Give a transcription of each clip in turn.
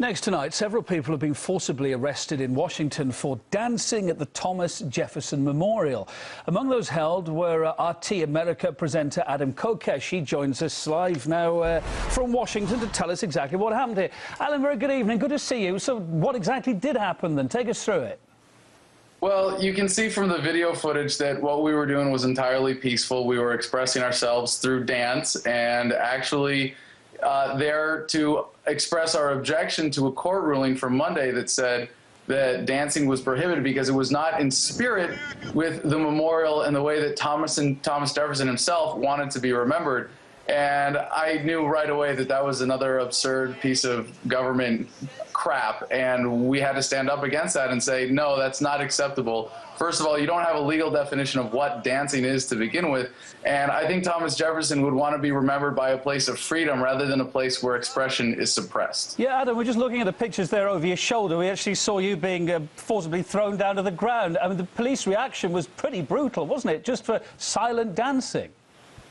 Next tonight, several people have been forcibly arrested in Washington for dancing at the Thomas Jefferson Memorial. Among those held were RT America presenter Adam Kokesh. He joins us live now from Washington to tell us exactly what happened here. Alan, very good evening. Good to see you. So what exactly did happen then? Take us through it. Well, you can see from the video footage that what we were doing was entirely peaceful. We were expressing ourselves through dance and actually there to express our objection to a court ruling from Monday that said that dancing was prohibited because it was not in spirit with the memorial and the way that Thomas Jefferson himself wanted to be remembered. And I knew right away that that was another absurd piece of government crap, and we had to stand up against that and say, no, that's not acceptable. First of all, you don't have a legal definition of what dancing is to begin with, and I think Thomas Jefferson would want to be remembered by a place of freedom rather than a place where expression is suppressed. Yeah, Adam, we're just looking at the pictures there over your shoulder. We actually saw you being forcibly thrown down to the ground. I mean, the police reaction was pretty brutal, wasn't it, just for silent dancing?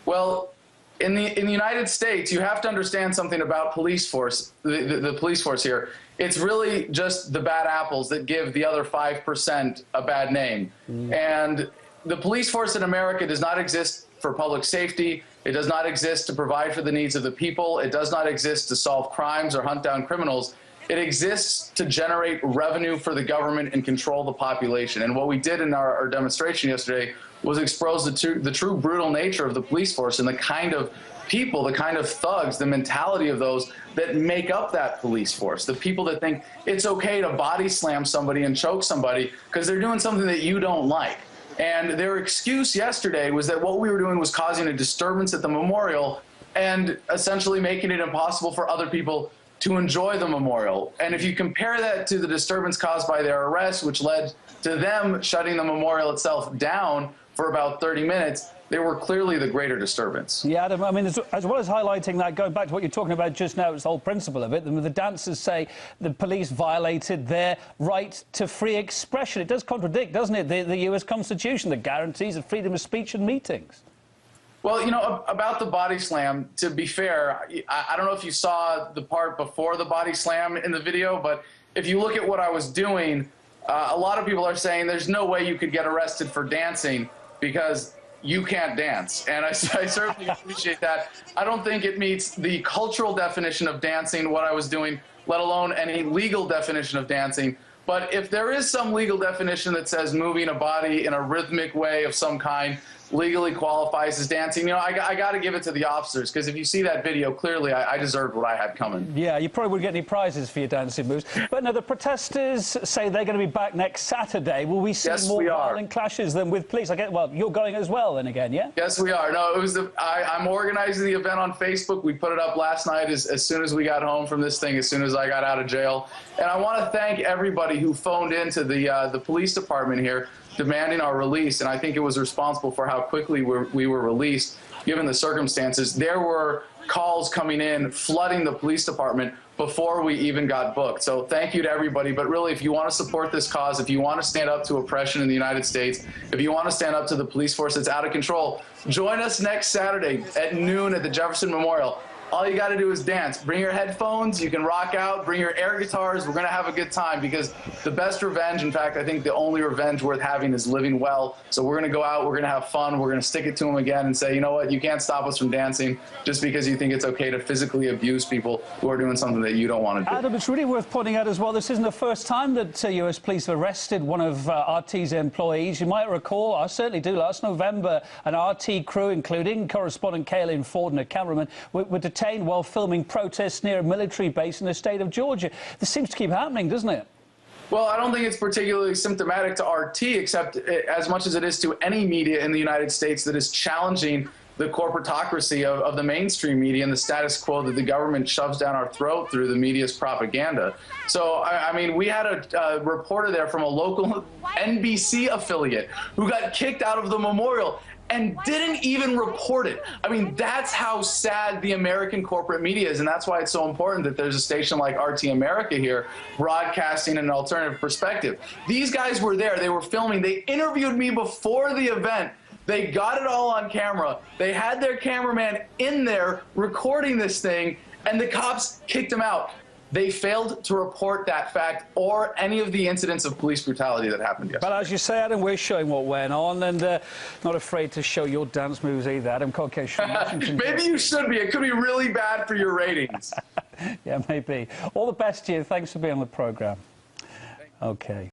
Well, in the United States, you have to understand something about police force, the police force here. It's really just the bad apples that give the other 5% a bad name. And the police force in America does not exist for public safety. It does not exist to provide for the needs of the people. It does not exist to solve crimes or hunt down criminals. It exists to generate revenue for the government and control the population. And what we did in our demonstration yesterday was expose the true brutal nature of the police force and the kind of people, the kind of thugs, the mentality of those that make up that police force, the people that think it's okay to body slam somebody and choke somebody because they're doing something that you don't like. And their excuse yesterday was that what we were doing was causing a disturbance at the memorial and essentially making it impossible for other people to enjoy the memorial. And if you compare that to the disturbance caused by their arrest, which led to them shutting the memorial itself down for about 30 minutes, they were clearly the greater disturbance. Yeah, Adam, I mean, as well as highlighting that, going back to what you're talking about just now, it's the whole principle of it. The dancers say the police violated their right to free expression. It does contradict, doesn't it, the US Constitution that guarantees the freedom of speech and meetings. Well, you know, about the body slam, to be fair, I don't know if you saw the part before the body slam in the video, but if you look at what I was doing, a lot of people are saying there's no way you could get arrested for dancing because you can't dance. And I certainly appreciate that. I don't think it meets the cultural definition of dancing, what I was doing, let alone any legal definition of dancing. But if there is some legal definition that says moving a body in a rhythmic way of some kind legally qualifies as dancing, you know, I got to give it to the officers, because if you see that video, clearly I deserved what I had coming. Yeah, you probably wouldn't get any prizes for your dancing moves. But no, the protesters say they're going to be back next Saturday. Will we see more violent clashes than with police? Well, you're going as well then again, yeah? Yes, we are. No, it was I'm organizing the event on Facebook. We put it up last night as soon as we got home from this thing, as soon as I got out of jail. And I want to thank everybody who phoned into the police department here demanding our release, and I think it was responsible for how quickly we were released, given the circumstances. There were calls coming in, flooding the police department before we even got booked. So thank you to everybody. But really, if you want to support this cause, if you want to stand up to oppression in the United States, if you want to stand up to the police force that's out of control, join us next Saturday at noon at the Jefferson Memorial. All you got to do is dance. Bring your headphones. You can rock out. Bring your air guitars. We're going to have a good time, because the best revenge, in fact, I think the only revenge worth having, is living well. So we're going to go out. We're going to have fun. We're going to stick it to them again and say, you know what? You can't stop us from dancing just because you think it's okay to physically abuse people who are doing something that you don't want to do. Adam, it's really worth pointing out as well, this isn't the first time that US police have arrested one of RT's employees. You might recall, I certainly do, last November, an RT crew, including correspondent Kaylin Ford and a cameraman, were detained while filming protests near a military base in the state of Georgia. This seems to keep happening, doesn't it? Well, I don't think it's particularly symptomatic to RT, except as much as it is to any media in the United States that is challenging the corporatocracy of the mainstream media and the status quo that the government shoves down our throat through the media's propaganda. So, I mean, we had a reporter there from a local NBC affiliate who got kicked out of the memorial and didn't even report it. I mean, that's how sad the American corporate media is, and that's why it's so important that there's a station like RT America here broadcasting an alternative perspective. These guys were there. They were filming. They interviewed me before the event. They got it all on camera. They had their cameraman in there recording this thing, and the cops kicked him out. They failed to report that fact or any of the incidents of police brutality that happened yesterday. But as you say, Adam, we're showing what went on, and not afraid to show your dance moves either. Adam Kokesh from Washington. Maybe you should be. It could be really bad for your ratings. Yeah, maybe. All the best to you. Thanks for being on the programme. Okay.